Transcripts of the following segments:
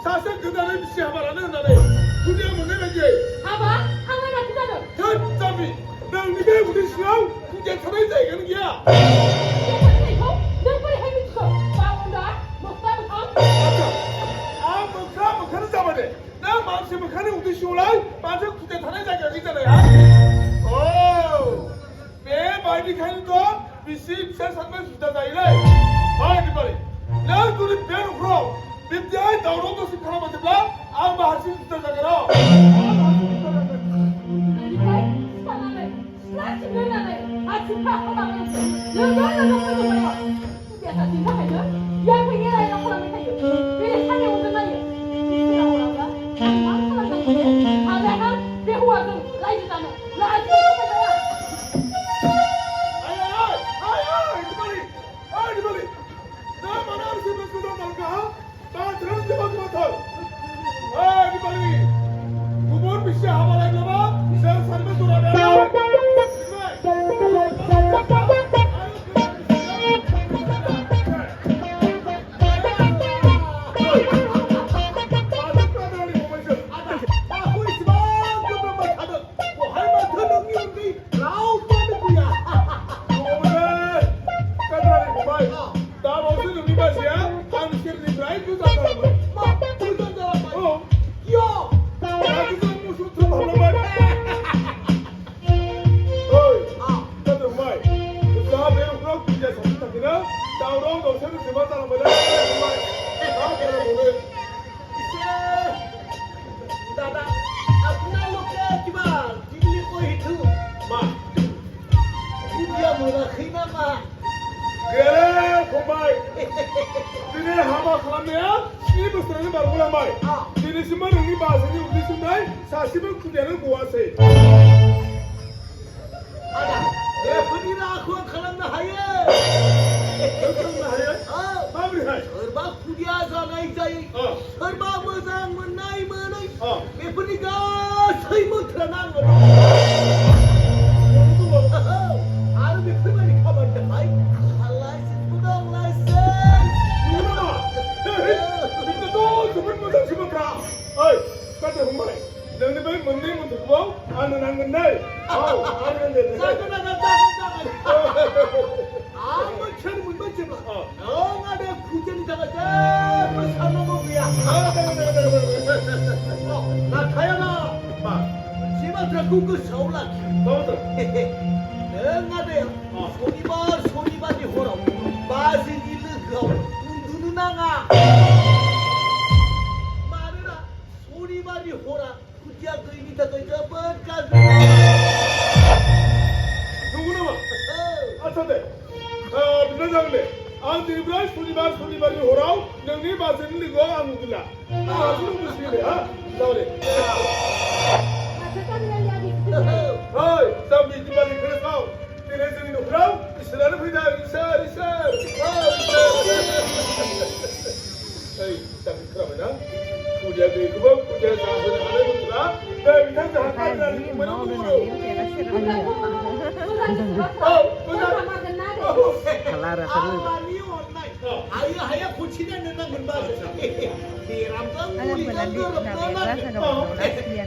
사실 그날의 미씨 하바라는 나네 그게 뭐네 왠지 하바 하나가 그다는 탑잡이 난 니네 우리 신랑 그게 타는 얘기는 게야 이거 너희 해미쳐 싸운다 못 싸우고 아 먹가는 잡아내 나 마음씨 먹가는 우리 신랑 맞아 그게 타는 얘기가 있잖아요 오 내 말이 가는 거 미씨 세상만 주다 다이래 아이 빨리 난 둘이 배로 풀어 밑에 나오는 시 하나만 들라 아마 할수 있다 자가라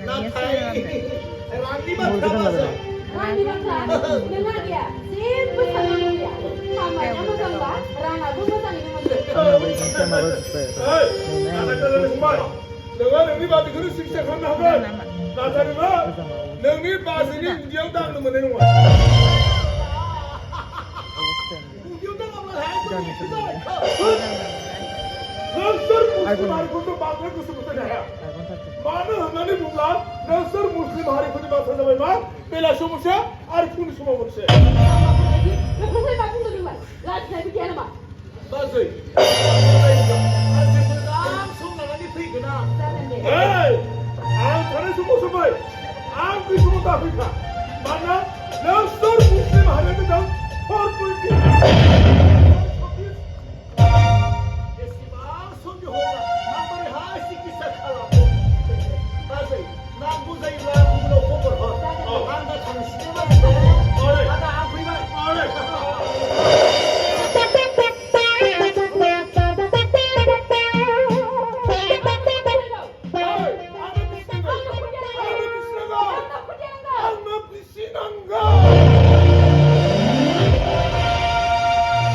Lagi saya pergi nama.